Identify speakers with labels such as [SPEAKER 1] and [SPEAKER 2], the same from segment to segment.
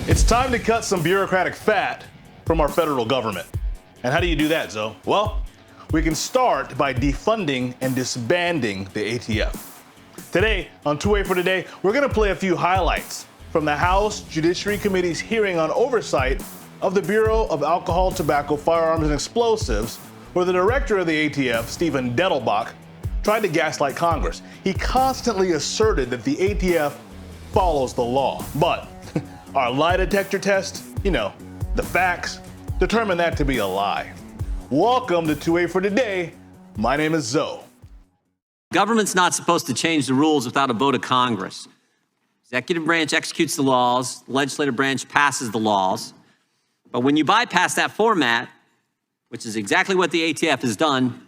[SPEAKER 1] It's time to cut some bureaucratic fat from our federal government. And how do you do that, Zoe? Well, we can start by defunding and disbanding the ATF. Today, on 2A for Today, we're going to play a few highlights from the House Judiciary Committee's hearing on oversight of the Bureau of Alcohol, Tobacco, Firearms, and Explosives, where the director of the ATF, Steven Dettlebach, tried to gaslight Congress. He constantly asserted that the ATF follows the law, but our lie detector test, the facts, determined that to be a lie. Welcome to 2A for Today. My name is Zoe.
[SPEAKER 2] Government's not supposed to change the rules without a vote of Congress. Executive branch executes the laws, the legislative branch passes the laws. But when you bypass that format, which is exactly what the ATF has done,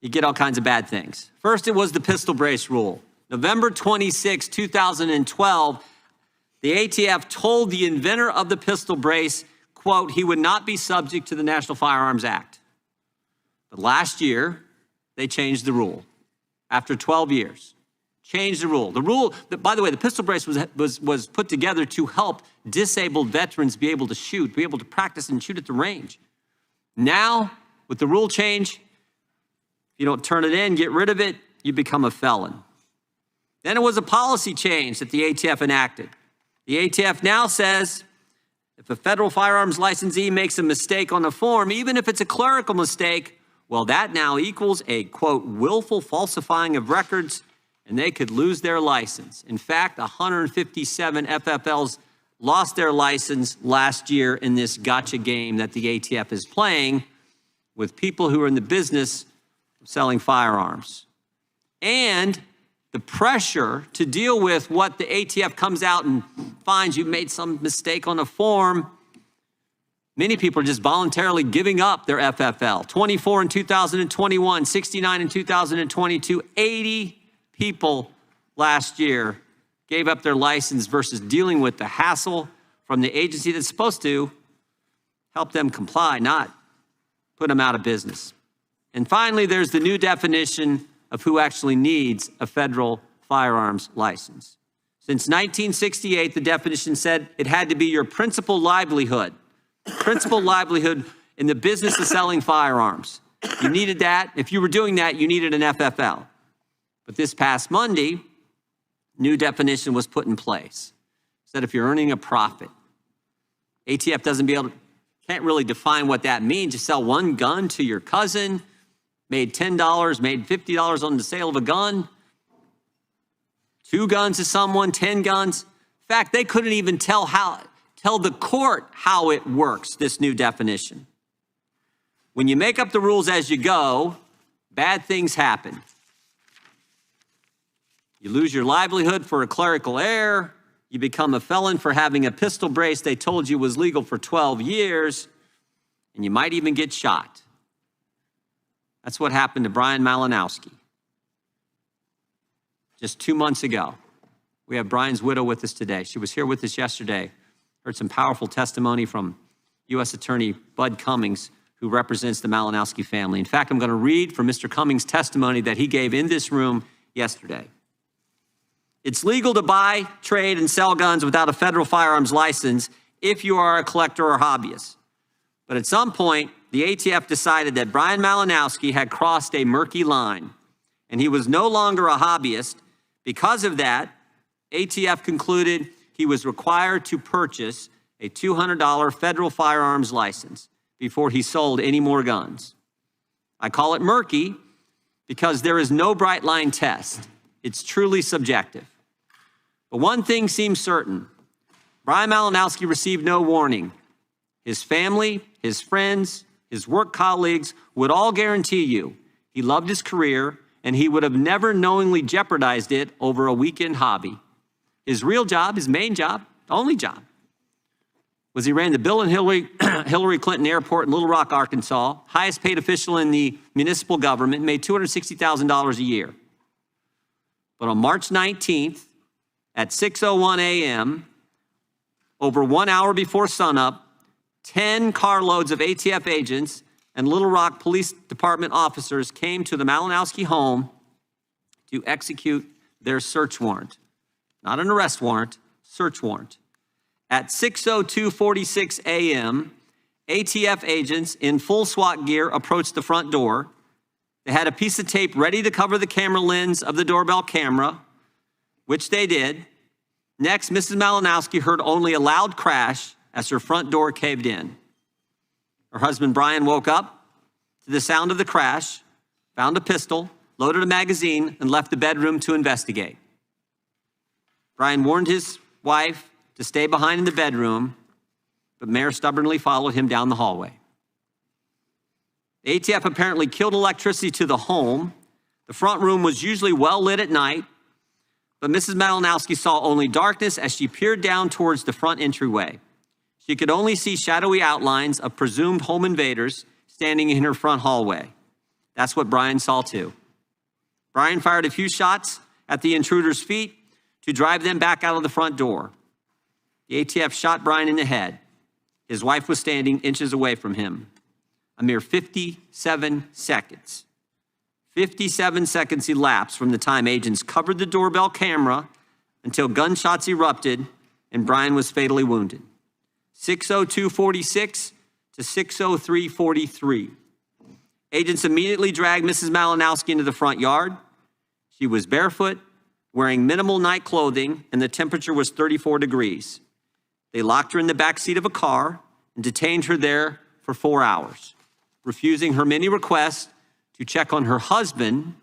[SPEAKER 2] you get all kinds of bad things. First, it was the pistol brace rule. November 26, 2012, the ATF told the inventor of the pistol brace, quote, he would not be subject to the National Firearms Act. But last year, they changed the rule. After 12 years, changed the rule. The rule, by the way, the pistol brace was put together to help disabled veterans be able to shoot, be able to practice and shoot at the range. Now, with the rule change, if you don't turn it in, get rid of it, you become a felon. Then it was a policy change that the ATF enacted. The ATF now says if a federal firearms licensee makes a mistake on a form, even if it's a clerical mistake, well, that now equals a, quote, willful falsifying of records, and they could lose their license. In fact, 157 FFLs lost their license last year in this gotcha game that the ATF is playing with people who are in the business of selling firearms. And the pressure to deal with what the ATF comes out and finds you made some mistake on a form, many people are just voluntarily giving up their FFL. 24 in 2021, 69 in 2022, 80 people last year gave up their license versus dealing with the hassle from the agency that's supposed to help them comply, not put them out of business. And finally, there's the new definition of who actually needs a federal firearms license. Since 1968, the definition said it had to be your principal livelihood in the business of selling firearms. You needed that. If you were doing that, you needed an FFL. But this past Monday, new definition was put in place. It said if you're earning a profit, ATF can't really define what that means. You sell one gun to your cousin, made $10, made $50 on the sale of a gun, 2 guns to someone, 10 guns. In fact, they couldn't even tell the court how it works, this new definition. When you make up the rules as you go, bad things happen. You lose your livelihood for a clerical error. You become a felon for having a pistol brace they told you was legal for 12 years, and you might even get shot. That's what happened to Brian Malinowski just 2 months ago. We have Brian's widow with us today. She was here with us yesterday. Heard some powerful testimony from U.S. Attorney Bud Cummings, who represents the Malinowski family. In fact, I'm going to read from Mr. Cummings' testimony that he gave in this room yesterday. It's legal to buy, trade, and sell guns without a federal firearms license if you are a collector or hobbyist. But at some point, the ATF decided that Brian Malinowski had crossed a murky line, and he was no longer a hobbyist. Because of that, ATF concluded he was required to purchase a $200 federal firearms license before he sold any more guns. I call it murky because there is no bright line test. It's truly subjective. But one thing seems certain. Brian Malinowski received no warning. His family, his friends, his work colleagues would all guarantee you he loved his career and he would have never knowingly jeopardized it over a weekend hobby. His real job, his main job, only job, was he ran the Bill and Hillary Clinton Airport in Little Rock, Arkansas, highest paid official in the municipal government, made $260,000 a year. But on March 19th at 6:01 a.m., over 1 hour before sunup, 10 carloads of ATF agents and Little Rock Police Department officers came to the Malinowski home to execute their search warrant. Not an arrest warrant, search warrant. At 6:02:46 a.m., ATF agents in full SWAT gear approached the front door. They had a piece of tape ready to cover the camera lens of the doorbell camera, which they did. Next, Mrs. Malinowski heard only a loud crash as her front door caved in. Her husband, Brian, woke up to the sound of the crash, found a pistol, loaded a magazine, and left the bedroom to investigate. Brian warned his wife to stay behind in the bedroom, but Mayor stubbornly followed him down the hallway. The ATF apparently killed electricity to the home. The front room was usually well lit at night, but Mrs. Malinowski saw only darkness as she peered down towards the front entryway. She could only see shadowy outlines of presumed home invaders standing in her front hallway. That's what Brian saw too. Brian fired a few shots at the intruders' feet to drive them back out of the front door. The ATF shot Brian in the head. His wife was standing inches away from him. A mere 57 seconds. 57 seconds elapsed from the time agents covered the doorbell camera until gunshots erupted and Brian was fatally wounded. 6:02:46 to 6:03:43. Agents immediately dragged Mrs. Malinowski into the front yard. She was barefoot, wearing minimal night clothing, and the temperature was 34 degrees. They locked her in the back seat of a car and detained her there for 4 hours, refusing her many requests to check on her husband.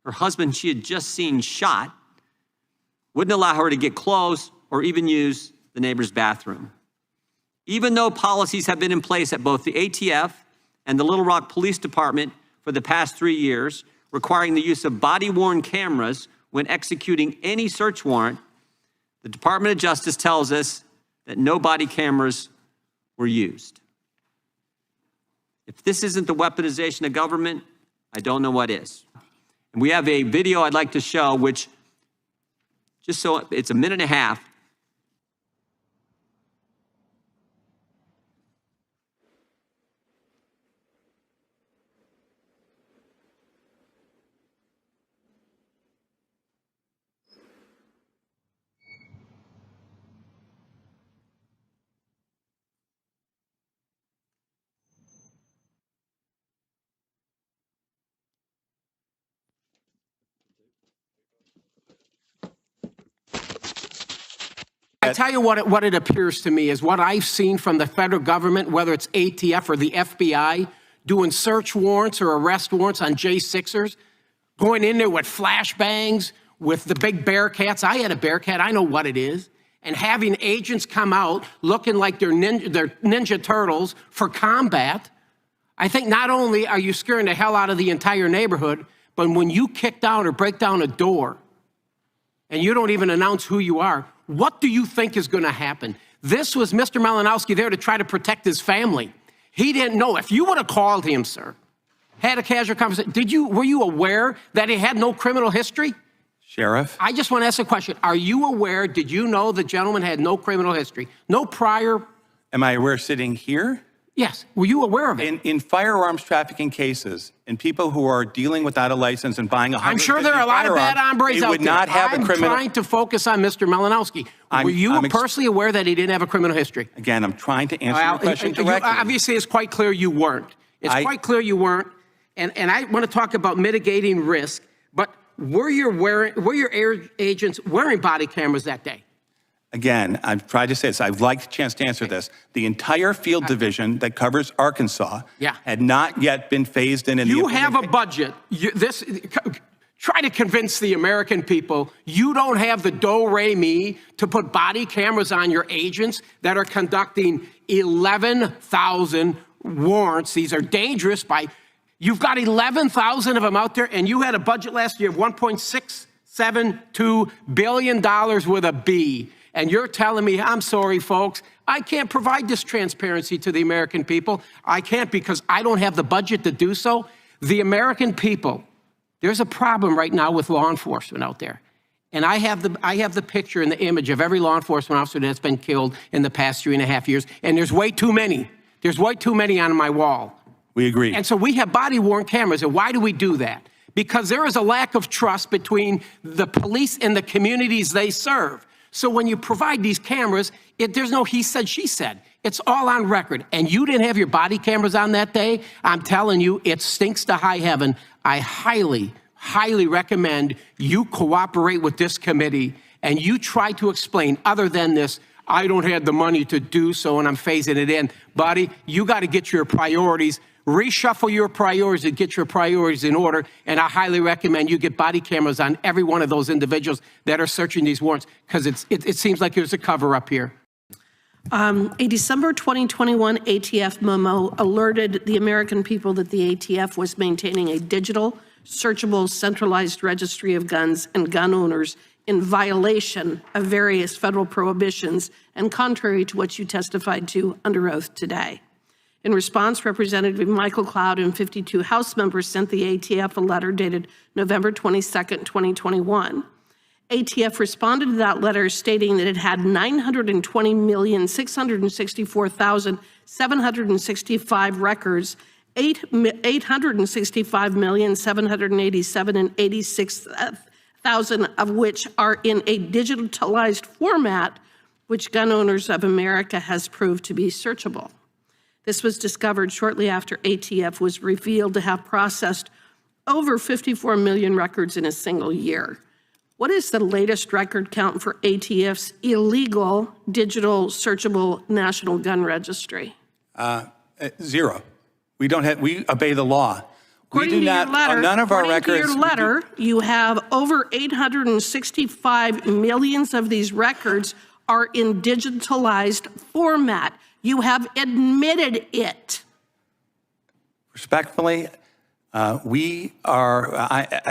[SPEAKER 2] Her husband she had just seen shot, wouldn't allow her to get close or even use the neighbor's bathroom. Even though policies have been in place at both the ATF and the Little Rock Police Department for the past 3 years, requiring the use of body-worn cameras when executing any search warrant, the Department of Justice tells us that no body cameras were used. If this isn't the weaponization of government, I don't know what is. And we have a video I'd like to show, which, just so it's a minute and a half.
[SPEAKER 3] I tell you what it appears to me is what I've seen from the federal government, whether it's ATF or the FBI, doing search warrants or arrest warrants on J6ers, going in there with flashbangs, with the big Bearcats. I had a Bearcat, I know what it is. And having agents come out looking like they're ninja turtles for combat. I think not only are you scaring the hell out of the entire neighborhood, but when you kick down or break down a door and you don't even announce who you are, what do you think is going to happen? This was Mr. Malinowski there to try to protect his family. He didn't know. If you would have called him, sir, had a casual conversation, were you aware that he had no criminal history?
[SPEAKER 4] Sheriff?
[SPEAKER 3] I just want to ask a question. Are you aware, did you know the gentleman had no criminal history? No prior?
[SPEAKER 4] Am I aware sitting here?
[SPEAKER 3] Yes. Were you aware of it?
[SPEAKER 4] In firearms trafficking cases, and people who are dealing without a license and buying 150
[SPEAKER 3] I'm sure there are a lot of bad hombres out there.
[SPEAKER 4] would not have a criminal.
[SPEAKER 3] I'm trying to focus on Mr. Malinowski. Were you personally aware that he didn't have a criminal history?
[SPEAKER 4] Again, I'm trying to answer your question directly.
[SPEAKER 3] Obviously, it's quite clear you weren't. It's quite clear you weren't. And I want to talk about mitigating risk, but were your agents wearing body cameras that day?
[SPEAKER 4] Again, I've tried to say this. I'd like a chance to answer this. The entire field division that covers Arkansas had not yet been phased in.
[SPEAKER 3] You have a budget. Try to convince the American people you don't have the do-re-mi to put body cameras on your agents that are conducting 11,000 warrants. These are dangerous. You've got 11,000 of them out there, and you had a budget last year of $1.672 billion with a B. And you're telling me, I'm sorry, folks, I can't provide this transparency to the American people. I can't because I don't have the budget to do so. The American people, there's a problem right now with law enforcement out there. And I have the picture and the image of every law enforcement officer that's been killed in the past 3.5 years. And there's way too many. There's way too many on my wall.
[SPEAKER 4] We agree.
[SPEAKER 3] And so we have body-worn cameras. And why do we do that? Because there is a lack of trust between the police and the communities they serve. So when you provide these cameras, there's no he said, she said. It's all on record. And you didn't have your body cameras on that day. I'm telling you, it stinks to high heaven. I highly, highly recommend you cooperate with this committee and you try to explain, other than this, I don't have the money to do so and I'm phasing it in. Buddy, you got to get your priorities, reshuffle your priorities and get your priorities in order. And I highly recommend you get body cameras on every one of those individuals that are searching these warrants, because it seems like there's a cover up here.
[SPEAKER 5] A December 2021 ATF memo alerted the American people that the ATF was maintaining a digital, searchable, centralized registry of guns and gun owners in violation of various federal prohibitions and contrary to what you testified to under oath today. In response, Representative Michael Cloud and 52 House members sent the ATF a letter dated November 22nd, 2021. ATF responded to that letter stating that it had 920,664,765 records, 865,787 and 86,000 of which are in a digitalized format, which Gun Owners of America has proved to be searchable. This was discovered shortly after ATF was revealed to have processed over 54 million records in a single year. What is the latest record count for ATF's illegal digital searchable national gun registry?
[SPEAKER 4] Zero. We obey the law.
[SPEAKER 5] According
[SPEAKER 4] We do not,
[SPEAKER 5] to your letter,
[SPEAKER 4] none of our records.
[SPEAKER 5] To your letter, you have over 865 millions of these records are in digitalized format. You have admitted it.
[SPEAKER 4] Respectfully, I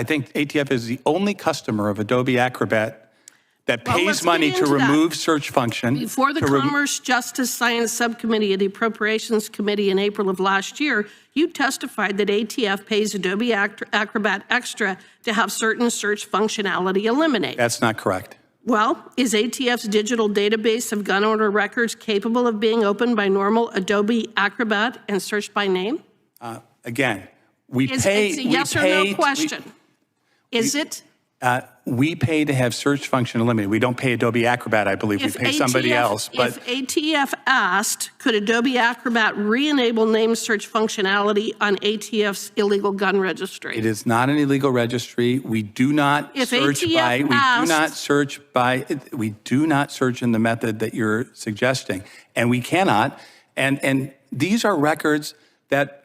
[SPEAKER 4] think ATF is the only customer of Adobe Acrobat that pays money to remove search function.
[SPEAKER 5] Before the Commerce, Justice, Science Subcommittee and the Appropriations Committee in April of last year, you testified that ATF pays Adobe Acrobat Extra to have certain search functionality eliminated.
[SPEAKER 4] That's not correct.
[SPEAKER 5] Well, is ATF's digital database of gun owner records capable of being opened by normal Adobe Acrobat and searched by name?
[SPEAKER 4] Again, we pay.
[SPEAKER 5] It's a yes or no question. Is it?
[SPEAKER 4] We pay to have search function eliminated. We don't pay Adobe Acrobat, I believe. We pay somebody else. But
[SPEAKER 5] if ATF asked, could Adobe Acrobat re-enable name search functionality on ATF's illegal gun registry?
[SPEAKER 4] It is not an illegal registry. We do not search by. We do not search in the method that you're suggesting, and we cannot. And these are records that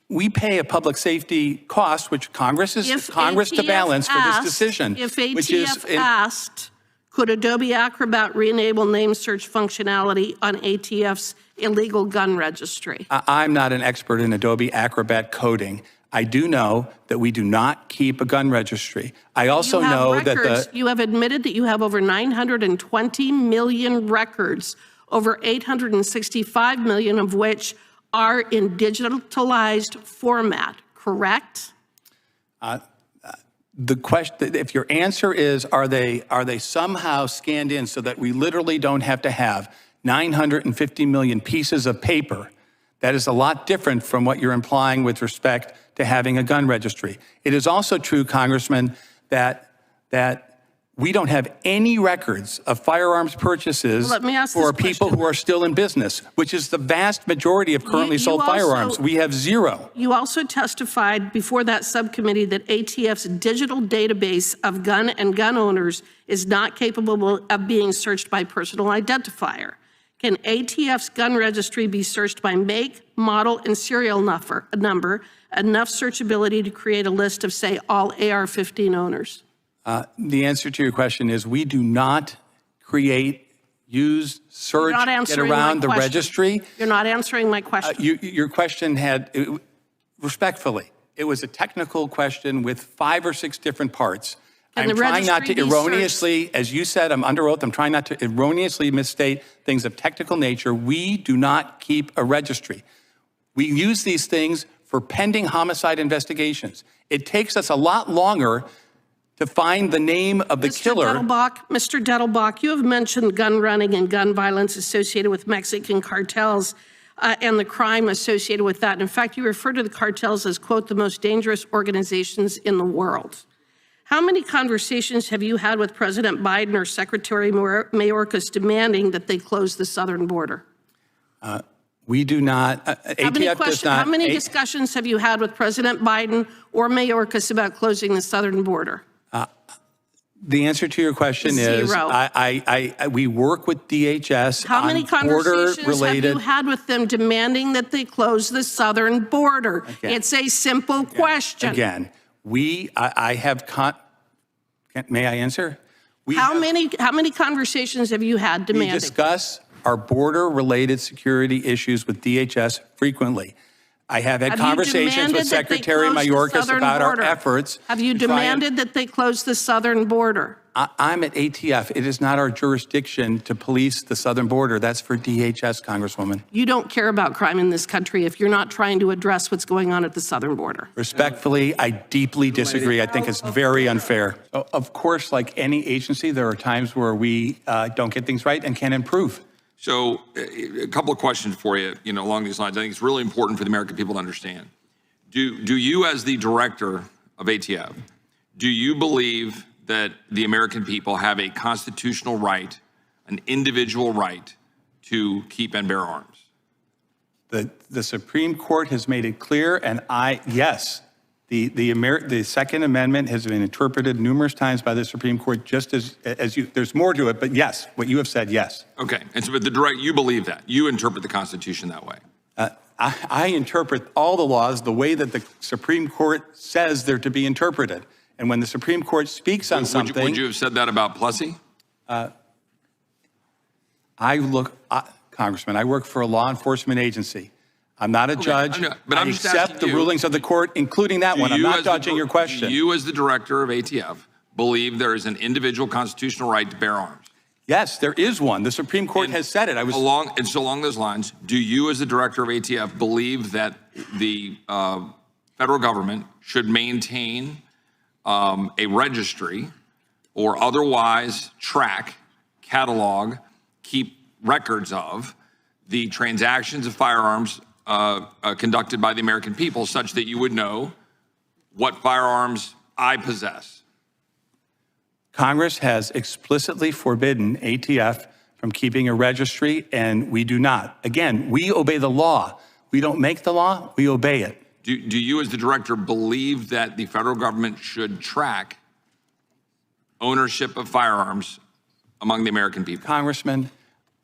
[SPEAKER 4] we pay a public safety cost, which Congress to balance for this decision.
[SPEAKER 5] If ATF asked, could Adobe Acrobat re-enable name search functionality on ATF's illegal gun registry?
[SPEAKER 4] I'm not an expert in Adobe Acrobat coding. I do know that we do not keep a gun registry. I also know that
[SPEAKER 5] you have admitted that you have over 920 million records, over 865 million of which are in digitalized format, correct?
[SPEAKER 4] The question, if your answer is, are they somehow scanned in so that we literally don't have to have 950 million pieces of paper, that is a lot different from what you're implying with respect to having a gun registry. It is also true, Congressman, that we don't have any records of firearms purchases for people who are still in business, which is the vast majority of currently sold firearms. We have zero.
[SPEAKER 5] You also testified before that subcommittee that ATF's digital database of gun and gun owners is not capable of being searched by personal identifier. Can ATF's gun registry be searched by make, model, and serial number, enough searchability to create a list of, say, all AR-15 owners?
[SPEAKER 4] The answer to your question is we do not create, use, search, get around the registry.
[SPEAKER 5] You're not answering my question.
[SPEAKER 4] Your question respectfully, it was a technical question with 5 or 6 different parts. I'm trying not to erroneously, as you said, I'm under oath, I'm trying not to erroneously misstate things of technical nature. We do not keep a registry. We use these things for pending homicide investigations. It takes us a lot longer to find the name of the killer.
[SPEAKER 5] Mr. Dettlebach, you have mentioned gun running and gun violence associated with Mexican cartels and the crime associated with that. In fact, you refer to the cartels as, quote, the most dangerous organizations in the world. How many conversations have you had with President Biden or Secretary Mayorkas demanding that they close the southern border?
[SPEAKER 4] We do not, ATF does not.
[SPEAKER 5] How many discussions have you had with President Biden or Mayorkas about closing the southern border?
[SPEAKER 4] The answer to your question is, we work with DHS
[SPEAKER 5] How many
[SPEAKER 4] on
[SPEAKER 5] conversations have
[SPEAKER 4] border-related.
[SPEAKER 5] you had with them demanding that they close the southern border? It's a simple question.
[SPEAKER 4] Again, may I answer?
[SPEAKER 5] How many conversations have you had demanding?
[SPEAKER 4] We discuss our border-related security issues with DHS frequently. I have had conversations with Secretary Mayorkas about our efforts.
[SPEAKER 5] Have you demanded that they close the southern border?
[SPEAKER 4] I'm at ATF. It is not our jurisdiction to police the southern border. That's for DHS, Congresswoman.
[SPEAKER 5] You don't care about crime in this country if you're not trying to address what's going on at the southern border.
[SPEAKER 4] Respectfully, I deeply disagree. I think it's very unfair. Of course, like any agency, there are times where we don't get things right and can improve.
[SPEAKER 6] So a couple of questions for you, along these lines. I think it's really important for the American people to understand. Do you, as the director of ATF, do you believe that the American people have a constitutional right, an individual right to keep and bear arms?
[SPEAKER 4] The Supreme Court has made it clear, and yes, the Second Amendment has been interpreted numerous times by the Supreme Court, just as you, there's more to it, but yes, what you have said, yes.
[SPEAKER 6] Okay, and so but you believe that, you interpret the Constitution that way?
[SPEAKER 4] I interpret all the laws the way that the Supreme Court says they're to be interpreted. And when the Supreme Court speaks on something—
[SPEAKER 6] Would you have said that about Plessy?
[SPEAKER 4] Congressman, I work for a law enforcement agency. I'm not a judge.
[SPEAKER 6] But
[SPEAKER 4] I accept the rulings of the court, including that one. I'm not dodging your question.
[SPEAKER 6] Do you, as the director of ATF, believe there is an individual constitutional right to bear arms?
[SPEAKER 4] Yes, there is one. The Supreme Court has said it.
[SPEAKER 6] Along those lines, do you, as the director of ATF, believe that the federal government should maintain a registry or otherwise track, catalog, keep records of the transactions of firearms conducted by the American people, such that you would know what firearms I possess?
[SPEAKER 4] Congress has explicitly forbidden ATF from keeping a registry, and we do not. Again, we obey the law. We don't make the law, we obey it.
[SPEAKER 6] Do you, as the director, believe that the federal government should track ownership of firearms among the American people?
[SPEAKER 4] Congressman,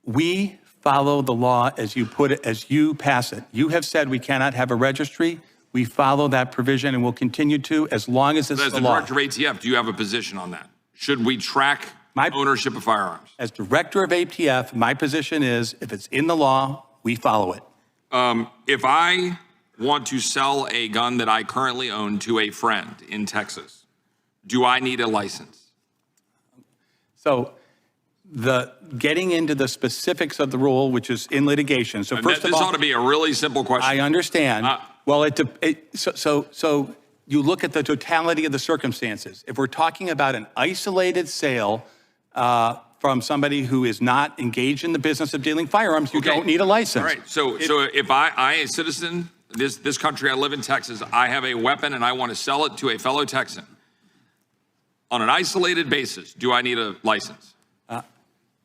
[SPEAKER 4] we follow the law as you put it, as you pass it. You have said we cannot have a registry. We follow that provision and will continue to as long as it's the law.
[SPEAKER 6] As the director of ATF, do you have a position on that? Should we track ownership of firearms?
[SPEAKER 4] As director of ATF, my position is if it's in the law, we follow it.
[SPEAKER 6] If I want to sell a gun that I currently own to a friend in Texas, do I need a license?
[SPEAKER 4] So getting into the specifics of the rule, which is in litigation. So first of all,
[SPEAKER 6] this ought to be a really simple question.
[SPEAKER 4] I understand. So you look at the totality of the circumstances. If we're talking about an isolated sale from somebody who is not engaged in the business of dealing firearms, you don't need a license.
[SPEAKER 6] All right. So if I, a citizen, this country, I live in Texas, I have a weapon and I want to sell it to a fellow Texan, on an isolated basis, do I need a license?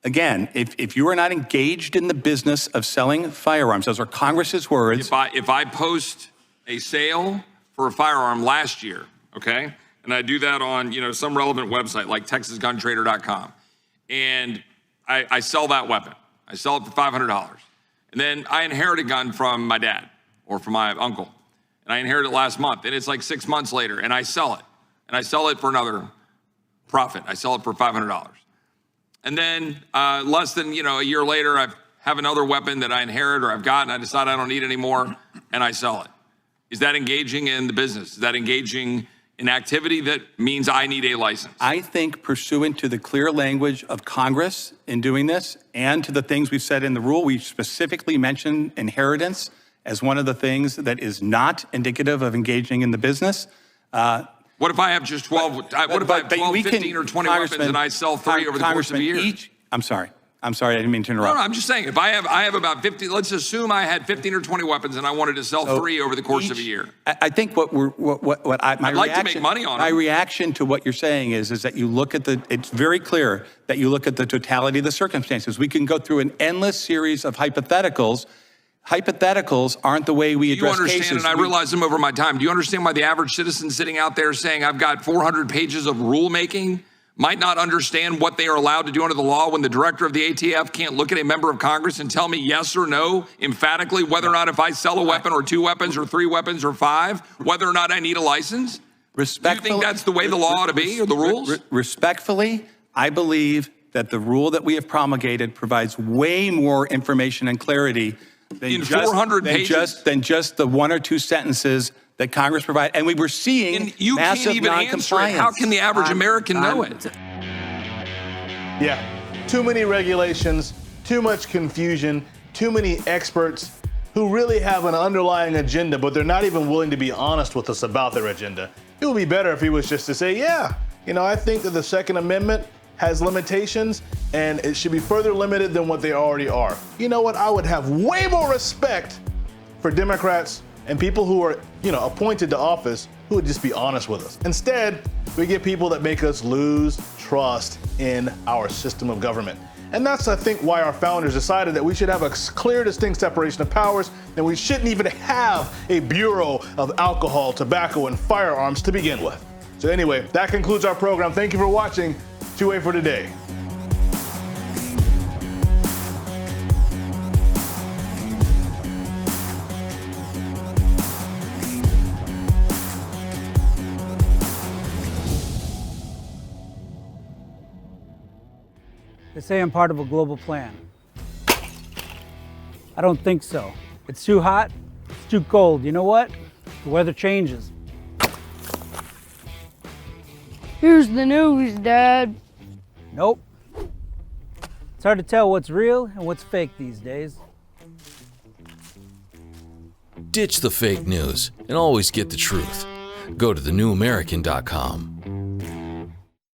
[SPEAKER 4] Again, if you are not engaged in the business of selling firearms, those are Congress's words.
[SPEAKER 6] If I post a sale for a firearm last year, okay, and I do that on some relevant website like TexasGunTrader.com, and I sell that weapon, I sell it for $500, and then I inherit a gun from my dad or from my uncle, and I inherit it last month, and it's like 6 months later, and I sell it, for another profit. I sell it for $500. And then less than a year later, I have another weapon that I inherit or I've gotten, I decide I don't need anymore, and I sell it. Is that engaging in the business? Is that engaging in activity that means I need a license?
[SPEAKER 4] I think pursuant to the clear language of Congress in doing this and to the things we've said in the rule, we specifically mentioned inheritance as one of the things that is not indicative of engaging in the business.
[SPEAKER 6] What if I have just 12, what if I have 12, 15, or 20 weapons and I sell 3 over the course of a year?
[SPEAKER 4] I'm sorry. I'm sorry, I didn't mean to interrupt.
[SPEAKER 6] No, I'm just saying, if I have about 50, let's assume I had 15 or 20 weapons and I wanted to sell 3 over the course of a year.
[SPEAKER 4] I think
[SPEAKER 6] I'd like to make money on
[SPEAKER 4] my
[SPEAKER 6] them.
[SPEAKER 4] reaction to what you're saying is that you look at it's very clear that you look at the totality of the circumstances. We can go through an endless series of hypotheticals. Hypotheticals aren't the way we address cases.
[SPEAKER 6] You understand, and I realize them over my time. Do you understand why the average citizen sitting out there saying, I've got 400 pages of rulemaking, might not understand what they are allowed to do under the law when the director of the ATF can't look at a member of Congress and tell me yes or no emphatically whether or not if I sell a weapon or 2 weapons or 3 weapons or 5, whether or not I need a license? Do you think that's the way the law ought to be, or the rules?
[SPEAKER 4] Respectfully, I believe that the rule that we have promulgated provides way more information and clarity than
[SPEAKER 6] 400 pages?
[SPEAKER 4] Than just the 1 or 2 sentences that Congress provided. And we were seeing
[SPEAKER 6] And you
[SPEAKER 4] massive
[SPEAKER 6] can't even answer it. How can the average American know it?
[SPEAKER 1] Yeah, too many regulations, too much confusion, too many experts who really have an underlying agenda, but they're not even willing to be honest with us about their agenda. It would be better if he was just to say, yeah, I think that the Second Amendment has limitations and it should be further limited than what they already are. You know what? I would have way more respect for Democrats and people who are, appointed to office who would just be honest with us. Instead, we get people that make us lose trust in our system of government. And that's, I think, why our founders decided that we should have a clear, distinct separation of powers, and we shouldn't even have a Bureau of Alcohol, Tobacco, and Firearms to begin with. So anyway, that concludes our program. Thank you for watching. 2A for today.
[SPEAKER 7] They say I'm part of a global plan. I don't think so. It's too hot, it's too cold. You know what? The weather changes.
[SPEAKER 8] Here's the news, Dad.
[SPEAKER 7] Nope. It's hard to tell what's real and what's fake these days.
[SPEAKER 9] Ditch the fake news and always get the truth. Go to thenewamerican.com.